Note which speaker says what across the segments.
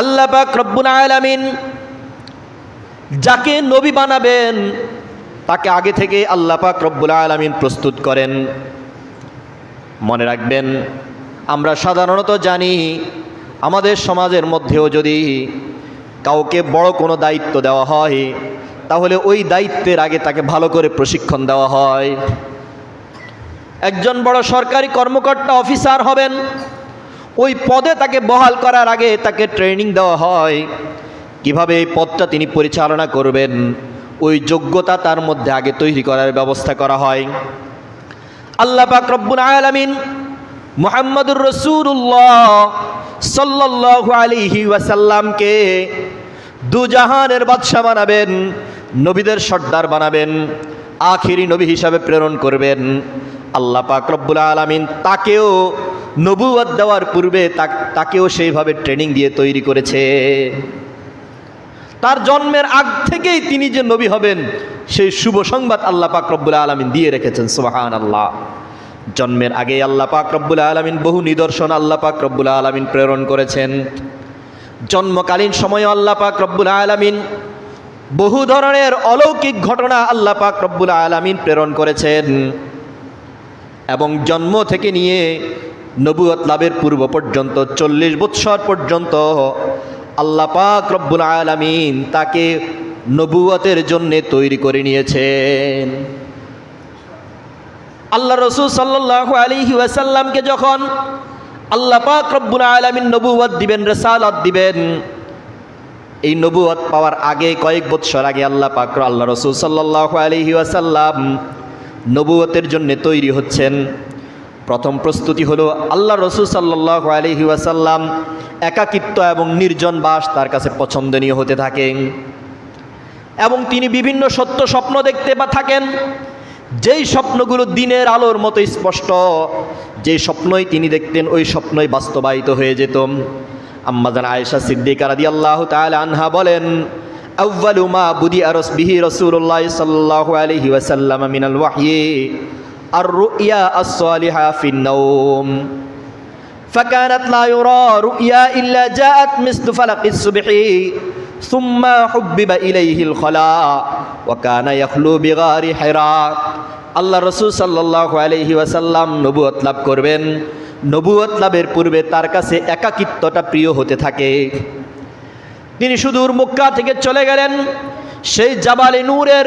Speaker 1: আল্লাহ পাক রব্বুল আলামিন যাকে নবী বানাবেন তাকে আগে থেকে আল্লাহ পাক রব্বুল আলামিন প্রস্তুত করেন। মনে রাখবেন, আমরা সাধারণত জানি আমাদের সমাজের মধ্যেও যদি কাউকে বড় কোনো দায়িত্ব দেওয়া হয় তাহলে ওই দায়িত্বের আগে তাকে ভালো করে প্রশিক্ষণ দেওয়া হয়। একজন বড় সরকারি কর্মকর্তা অফিসার হবেন, ওই পদে তাকে বহাল করার আগে তাকে ট্রেনিং দেওয়া হয় কিভাবে এই পদটা তিনি পরিচালনা করবেন। ওই যোগ্যতা তার মধ্যে আগে তৈরি করার ব্যবস্থা করা হয়। আল্লাহ পাক রব্বুল আলামিন মুহাম্মদুর রাসূলুল্লাহ সাল্লাল্লাহু আলাইহি ওয়াসাল্লামকে দুজাহানের বাদশা বানাবেন, নবীদের সর্দার বানাবেন, আখিরি নবী হিসাবে প্রেরণ করবেন। আল্লাহ পাক রব্বুল আলামিন তাকেও নবুয়ত দেওয়ার পূর্বে তাকেও সেইভাবে ট্রেনিং দিয়ে তৈরি করেছে। তার জন্মের আগ থেকেই তিনি যে নবী হবেন সেই শুভ সংবাদ আল্লাহ পাক রব্বুল আলামিন দিয়ে রেখেছেন। সুবহানাল্লাহ। জন্মের আগে আল্লাহ পাক রব্বুল আলামিন বহু নিদর্শন আল্লাহ পাক রব্বুল আলামিন প্রেরণ করেছেন। জন্মকালীন সময়ে আল্লাহ পাক রব্বুল আলামিন বহু ধরনের অলৌকিক ঘটনা আল্লাহ পাক রব্বুল আলামিন প্রেরণ করেছেন এবং জন্ম থেকে নিয়ে নবুয়ত লাভের পূর্ব পর্যন্ত 40 বৎসর পর্যন্ত আল্লাহ পাক রব্বুল আলামিন তাকে নবুয়তের জন্য তৈরি করে নিয়েছেন। আল্লাহ রাসূল সাল্লাল্লাহু আলাইহি ওয়াসাল্লামকে যখন আল্লাহ পাক রব্বুল আলামিন নবুয়ত দিবেন, রিসালাত দিবেন, এই নবুয়ত পাওয়ার আগে কয়েক বৎসর আগে আল্লাহ রাসূল সাল্লাল্লাহু আলাইহি ওয়াসাল্লাম নবুয়তের জন্য তৈরি হচ্ছেন। প্রথম প্রস্তুতি হলো আল্লাহ রাসূল সাল্লাল্লাহু আলাইহি ওয়াসাল্লাম একাকিত্ব এবং নির্জন বাস তার কাছে পছন্দনীয় হতে থাকেন এবং তিনি বিভিন্ন সত্য স্বপ্ন দেখতে থাকেন। যেই স্বপ্নগুলো দিনের আলোর মতো স্পষ্ট, যেই স্বপ্নই তিনি দেখতেন ওই স্বপ্নই বাস্তবায়িত হয়ে যেত। আম্মা জান আয়েশা সিদ্দিকা রাদিয়াল্লাহু তাআলা আনহা বলেন, আউয়ালু মা বুদিআ বিহি রাসূলুল্লাহ সাল্লাল্লাহু আলাইহি ওয়াসাল্লাম মিনাল ওয়াহয়ি আর-রু'য়া আস-সালিহা ফিন-নাওম ফাকানাত লা ইউরা রু'য়া ইল্লা জাআত মিসলু ফালাকিস সুবহি সুম্মা হুব্বিবা ইলাইহিল খালা ওয়া কানা ইয়াখলু বিগারি হিরা। আল্লাহ রাসূল সাল্লাল্লাহু আলাইহি ওয়াসাল্লাম নবুয়ত লাভ করবেন। নবুয়ত লাভের পূর্বে তার কাছে একাকিত্বটা প্রিয় হতে থাকে। তিনি সুদূর মক্কা থেকে চলে গেলেন সেই জাবালে নূরের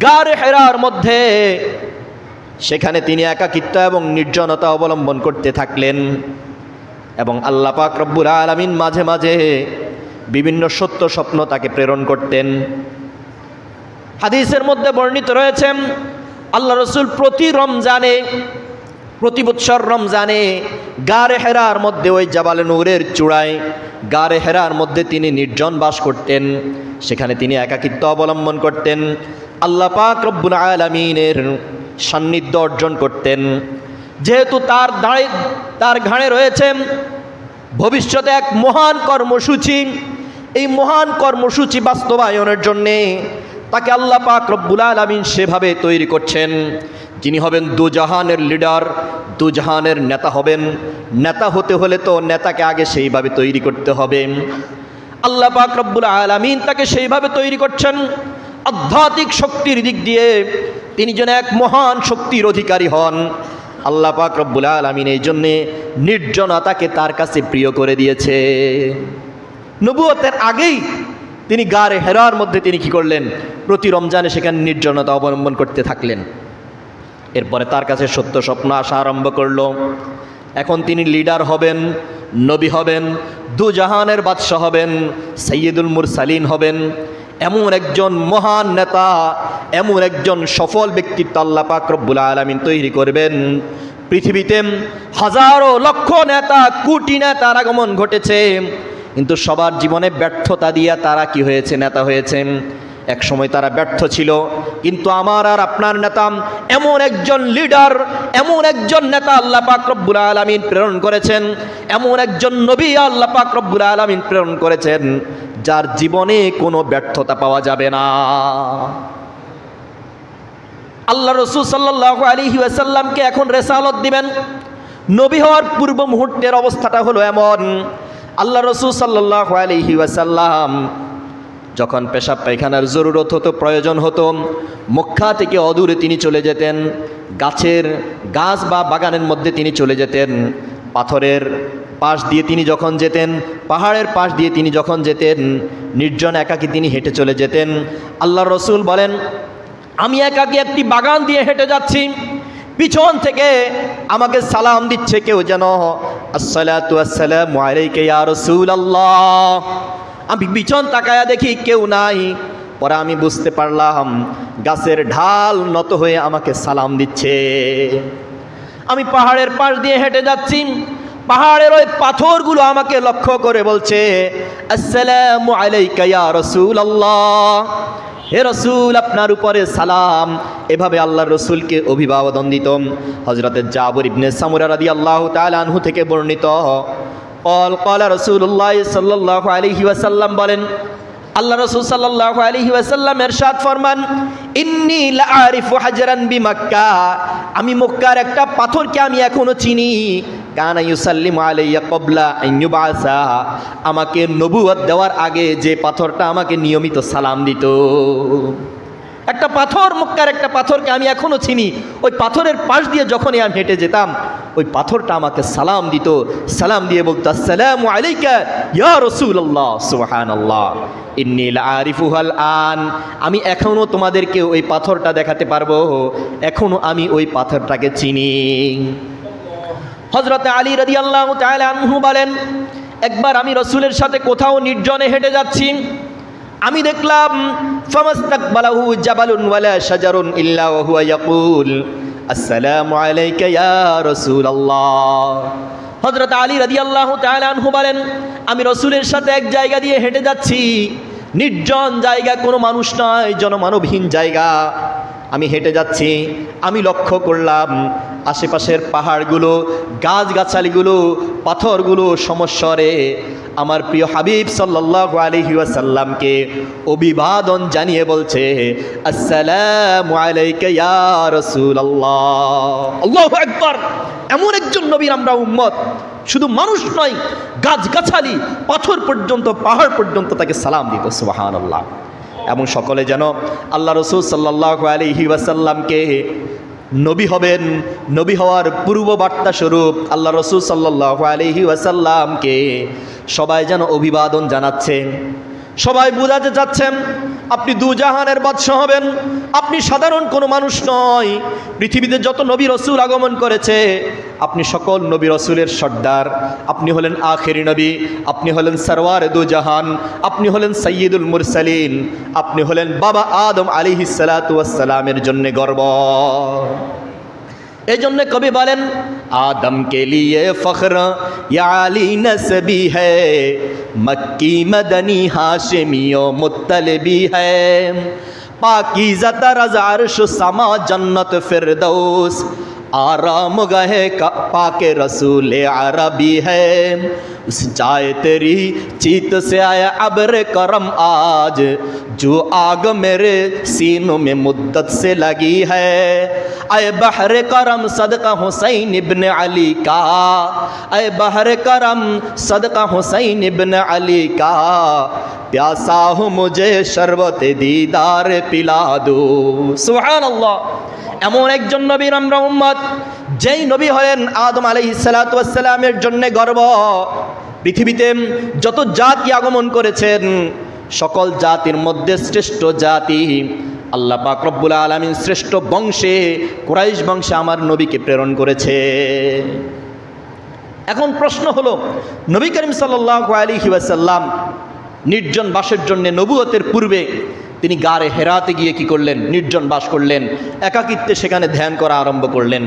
Speaker 1: গারে হেরার মধ্যে। সেখানে তিনি একাকিত্ব এবং নির্জনতা অবলম্বন করতে থাকলেন এবং আল্লাহ পাক রব্বুল আলামিন মাঝে মাঝে বিভিন্ন সত্য স্বপ্ন তাকে প্রেরণ করতেন। হাদিসের মধ্যে বর্ণিত রয়েছে আল্লাহ রাসূল প্রতি বৎসর রমজানে গারে হেরার মধ্যে ওই জাবালে নূরের চূড়ায় গারে হেরার মধ্যে তিনি নির্জন বাস করতেন। সেখানে তিনি একাকিত্ব অবলম্বন করতেন, আল্লাহ পাক রব্বুল আলামিনের সান্নিধ্য অর্জন করতেন। যেহেতু তার ঘাড়ে রয়েছে ভবিষ্যতে এক মহান কর্মসূচি, এই মহান কর্মসূচি বাস্তবায়নের জন্যে তাকে আল্লাহ পাক রব্বুল আলামিন সেভাবে তৈরি করছেন যিনি হবেন দুজাহানের লিডার, দুজাহানের নেতা হবেন। নেতা হতে হলে তো নেতাকে আগে সেইভাবে তৈরি করতে হবে। আল্লাহ পাক রব্বুল আলামিন তাকে সেইভাবে তৈরি করছেন আধ্যাত্মিক শক্তির দিক দিয়ে তিনি যেন এক মহান শক্তির অধিকারী হন। আল্লাহ পাক রব্বুল আলামিন এই জন্যে নির্জনতাকে তার কাছে প্রিয় করে দিয়েছে। নবুয়তের আগেই তিনি গারে হেরার মধ্যে তিনি কি করলেন, প্রতি রমজানে সেখানে নির্জনতা অবলম্বন করতে থাকলেন। এরপরে তার কাছে সত্য স্বপ্ন আসা আরম্ভ করলো। এখন তিনি লিডার হবেন, নবী হবেন, দুজাহানের বাদশা হবেন, সাইয়্যিদুল মুরসালিন হবেন। এমন একজন মহান নেতা, এমন একজন সফল ব্যক্তিত্ব আল্লাহ পাক রব্বুল আলামিন তৈরি করবেন। পৃথিবীতে হাজারো লক্ষ নেতা, কোটি নেতার আগমন ঘটেছে, কিন্তু সবার জীবনে ব্যর্থতা দিয়া তারা কি হয়েছে, নেতা হয়েছেন। এক সময় তারা ব্যর্থ ছিল, কিন্তু আমার আর আপনার নেতা এমন একজন লিডার, এমন একজন নেতা আল্লাহ পাক রব্বুল আলামিন প্রেরণ করেছেন, এমন একজন নবী আল্লাহ পাক রব্বুল আলামিন প্রেরণ করেছেন যার জীবনে কোনো ব্যর্থতা পাওয়া যাবে না। আল্লাহ রাসূল সাল্লাল্লাহু আলাইহি ওয়াসাল্লামকে এখন রিসালাত দিবেন। নবী হওয়ার পূর্ব মুহূর্তের অবস্থাটা হলো এমন, আল্লাহ রাসূল সাল্লাল্লাহু আলাইহি ওয়াসাল্লাম যখন পেশাব পায়খানার জরুরত হতো, প্রয়োজন হতো, মক্কা থেকে অদূরে তিনি চলে যেতেন, গাছ বা বাগানের মধ্যে তিনি চলে যেতেন। পাথরের পাশ দিয়ে তিনি যখন যেতেন, পাহাড়ের পাশ দিয়ে তিনি যখন যেতেন, নির্জন একাকী তিনি হেঁটে চলে যেতেন। আল্লাহ রসুল বলেন, আমি একাকী একটি বাগান দিয়ে হেঁটে যাচ্ছি, পিছন থেকে আমাকে সালাম দিচ্ছে কেউ যেন, আসসালাতু আসসালামু আলাইকা ইয়া রাসূলুল্লাহ। আমি পিছন তাকায়া দেখি কেউ নাই। পরে আমি বুঝতে পারলাম গাছের ঢাল নত হয়ে আমাকে সালাম দিচ্ছে। আমি পাহাড়ের পাশ দিয়ে হেঁটে যাচ্ছি, পাহাড়ের ওই পাথরগুলো আমাকে লক্ষ্য করে বলছে, আসসালামু আলাইকা ইয়া রাসূলুল্লাহ, হে রসুল আপনার উপরে সালাম। এভাবে আল্লাহর রসুলকে অভিবাদন দিত। হযরতে জাবির ইবনে সামুরা রাদিয়াল্লাহু তাআলা আনহু থেকে বর্ণিত, ক্বালা রাসূলুল্লাহ সাল্লাল্লাহু আলাইহি ওয়াসাল্লাম বলেন, আল্লাহ রাসূল সাল্লাল্লাহু আলাইহি ওয়াসাল্লাম ইরশাদ ফরমান, ইন্নী লাআরিফু হাজরান বিমাক্কা, আমি মক্কার একটা পাথরকে আমি এখনো চিনি, কানা ইউসাল্লিমু আলাইয়া ক্বাবলা আন ইউবআসা, আমাকে নবুয়ত দেওয়ার আগে যে পাথরটা আমাকে নিয়মিত সালাম দিত। একটা পাথর, মক্কার একটা পাথরকে আমি এখনো চিনি, ওই পাথরের পাশ দিয়ে যখনই আমি হেঁটে যেতাম, ওই পাথরটা আমাকে সালাম দিত, সালাম দিয়ে বলতো, আসসালামু আলাইকা ইয়া রাসূলুল্লাহ, সুবহানাল্লাহ, ইন্নী লাআরিফুহাল আন, আমি এখনো তোমাদেরকে ওই পাথরটা দেখাতে পারবো, এখনো আমি ওই পাথরটাকে চিনি। হযরতে আলী রাদিয়াল্লাহু তাআলা আনহু বলেন, একবার আমি রাসূলের সাথে কোথাও নির্জনে হেঁটে যাচ্ছি, আমি দেখলাম ফামাস্তাকবালাহু জাবালুন ওয়ালা শাজারুন ইল্লা ওয়া হুয়া ইয়াকুল, আসসালামু আলাইকা ইয়া রাসূলুল্লাহ। হযরত আলী রাদিয়াল্লাহু তাআলা আনহু বলেন, আমি রাসূলের সাথে এক জায়গা দিয়ে হেঁটে যাচ্ছি, নির্জন জায়গা, কোনো মানুষ নয়, জনমানবহীন জায়গা। আমি হেঁটে যাচ্ছি, আমি লক্ষ্য করলাম আশেপাশের পাহাড়গুলো, গাছগাছালিগুলো, পাথরগুলো সমস্বরে আমার প্রিয় হাবিব সাল্লাল্লাহু আলাইহি ওয়াসাল্লামকে অভিবাদন জানিয়ে বলছে, আসসালামু আলাইকা ইয়া রাসূলুল্লাহ। আল্লাহু আকবার! এমন একজন নবীর আমরা উম্মত, শুধু মানুষ নয়, গাছগাছালি, পাথর পর্যন্ত, পাহাড় পর্যন্ত তাকে সালাম দিত, সুবহানাল্লাহ। এবং সকলে যেন আল্লাহ রাসূল সাল্লাল্লাহু আলাইহি ওয়াসাল্লামকে নবী হবেন, নবী হওয়ার পূর্ব বার্তা স্বরূপ আল্লাহ রাসূল সাল্লাল্লাহু আলাইহি ওয়াসাল্লামকে সবাই যেন অভিবাদন জানাচ্ছেন। সবাই বোঝাতে চাচ্ছেন আপনি দুজাহানের বাদশা হবেন, আপনি সাধারণ কোনো মানুষ নয়। পৃথিবীতে যত নবী রসুল আগমন করেছে, আপনি সকল নবী রসুলের সর্দার, আপনি হলেন আখেরি নবী, আপনি হলেন সরওয়ার দুজাহান, আপনি হলেন সাইয়্যিদুল মুরসালিন, আপনি হলেন বাবা আদম আলাইহিস সালাতু ওয়াস সালামের জন্য গর্ব। এই জন্য কবি বলেন, আদম কে লিয়ে ফখর ইয়া আলী নসবি হ্যায়, মক্কি মদনী হাশিমি ও মুত্তলিবি হ্যায়, পাकीज़ा तरज़ अर्श समा जन्नत फिरदौस, आराम गहे पाके रसूल अरबी है, उस जाए तेरी चीत से आया अब्र करम आज, जो आग मेरे सीनों में मुद्दत से लगी है, आए बहर करम सदका हुसैन इब्न अली का, आए बहर करम सदका हुसैन इब्न अली का, प्यासा हूँ मुझे शरबत दीदार पिला दो। सुबहानाल्लाह। এমন একজন নবীর আমরা উম্মত, যেই নবী হলেন আদম আলাইহিস সালাতু ওয়াস সালামের জন্য গর্ব। পৃথিবীতে যত জাতি আগমন করেছেন, সকল জাতির মধ্যে শ্রেষ্ঠ জাতি আল্লাহ পাক রব্বুল আলামিন শ্রেষ্ঠ বংশে, কুরাইশ বংশে আমার নবীকে প্রেরণ করেছে। এখন প্রশ্ন হলো, নবী করিম সাল্লাল্লাহু আলাইহি ওয়াসাল্লাম নির্জন বাসের জন্য নবুয়তের পূর্বে তিনি গারে হেরাতে গিয়ে কি করলেন? নির্জন বাস করলেন, একাকিত্বে সেখানে ধ্যান করা আরম্ভ করলেন।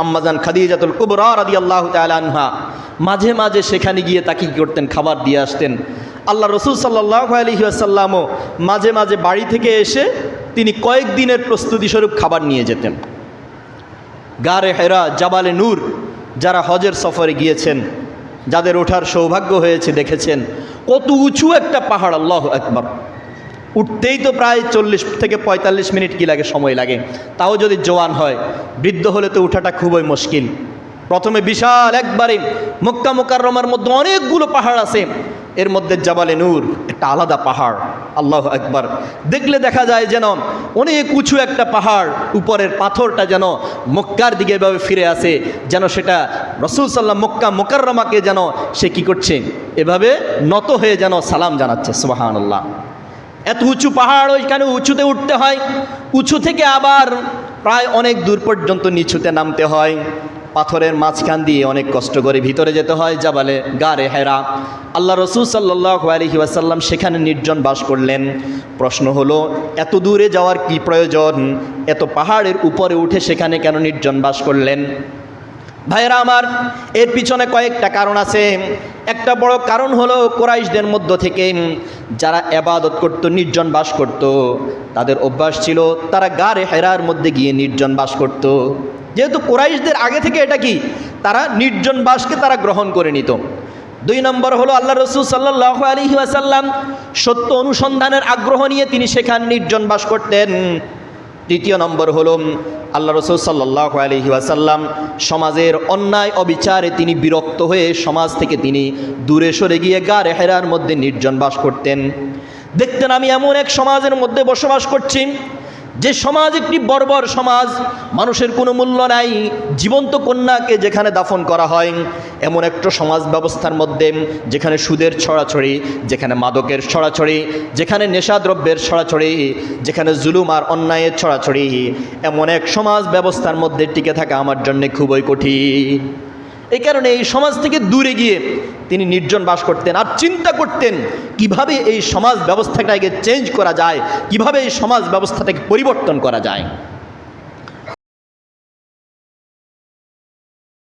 Speaker 1: আম্মাজান খাদিজাতুল কুবরা রাদিয়াল্লাহু তাআলা আনহা মাঝে মাঝে সেখানে গিয়ে তাকে কি করতেন? খাবার দিয়ে আসতেন। আল্লাহ রসুল সাল্লাল্লাহু আলাইহি ওয়াসাল্লামও মাঝে মাঝে বাড়ি থেকে এসে তিনি কয়েকদিনের প্রস্তুতি স্বরূপ খাবার নিয়ে যেতেন। গারে হেরা, জাবালে নূর, যারা হজের সফরে গিয়েছেন, যাদের ওঠার সৌভাগ্য হয়েছে, দেখেছেন কত উঁচু একটা পাহাড়। আল্লাহু আকবার! উঠতেই তো প্রায় 40 থেকে 45 মিনিট কি লাগে, সময় লাগে। তাও যদি জওয়ান হয়, বৃদ্ধ হলে তো উঠাটা খুবই মুশকিল। প্রথমে বিশাল একবারে মক্কা মুকাররমার মধ্যে অনেকগুলো পাহাড় আছে, এর মধ্যে জাবালে নূর একটা আলাদা পাহাড়। আল্লাহু আকবার। দেখলে দেখা যায় যেন অনেক উঁচু একটা পাহাড়, উপরের পাথরটা যেন মক্কার দিকে এভাবে ফিরে আসে, যেন সেটা রাসূল সাল্লাল্লাহু মক্কা মুকাররমাকে যেন সে কি করছে, এভাবে নত হয়ে যেন সালাম জানাচ্ছে। সুবহানাল্লাহ। এত উঁচু পাহাড়, ওইখানে উঁচুতে উঠতে হয়, উঁচু থেকে আবার প্রায় অনেক দূর পর্যন্ত নিচুতে নামতে হয়, পাথরের মাঝখান দিয়ে অনেক কষ্ট করে ভিতরে যেতে হয় জাবালে গারে হেরা। আল্লাহ রসুল সাল্লাল্লাহু আলাইহি ওয়াসাল্লাম সেখানে নির্জন বাস করলেন। প্রশ্ন হলো, এত দূরে যাওয়ার কি প্রয়োজন? এত পাহাড়ের উপরে উঠে সেখানে কেন নির্জন বাস করলেন? ভাইরা আমার, এর পিছনে কয়েকটা কারণ আছে। একটা বড় কারণ হলো কুরাইশদের মধ্য থেকে যারা ইবাদত করত, নির্জন বাস করত, তাদের অভ্যাস ছিল তারা গারে হেরার মধ্যে গিয়ে নির্জন বাস করত। যেহেতু কুরাইশদের আগে থেকে এটা কি, তারা নির্জন বাসকে তারা গ্রহণ করে নিত। 2 নম্বর হলো আল্লাহ রসুল সাল্লাল্লাহু আলাইহি ওয়াসাল্লাম সত্য অনুসন্ধানের আগ্রহ নিয়ে তিনি সেখানে নির্জন বাস করতেন। 3 নম্বর হলো আল্লাহ রসুল সাল্লাল্লাহু আলাইহি ওয়াসাল্লাম সমাজের অন্যায় অবিচারে তিনি বিরক্ত হয়ে সমাজ থেকে তিনি দূরে সরে গিয়ে গারে হেরার মধ্যে নির্জন বাস করতেন। দেখতেন আমি এমন এক সমাজের মধ্যে বসবাস করছি যে সমাজ একটি বর্বর সমাজ, মানুষের কোনো মূল্য নাই, জীবন্ত কন্যাকে যেখানে দাফন করা হয়, এমন একটা সমাজ ব্যবস্থার মধ্যে যেখানে সুদের ছড়াছড়ি, যেখানে মাদকের ছড়াছড়ি, যেখানে নেশাদ্রব্যের ছড়াছড়ি, যেখানে জুলুম আর অন্যায়ের ছড়াছড়ি, এমন এক সমাজ ব্যবস্থার মধ্যে টিকে থাকা আমার জন্য খুবই কঠিন। এই কারণে এই সমাজ থেকে দূরে গিয়ে তিনি নির্জন বাস করতেন আর চিন্তা করতেন কিভাবে এই সমাজ ব্যবস্থাটাকে চেঞ্জ করা যায়, কিভাবে এই সমাজ ব্যবস্থাটাকে পরিবর্তন করা যায়।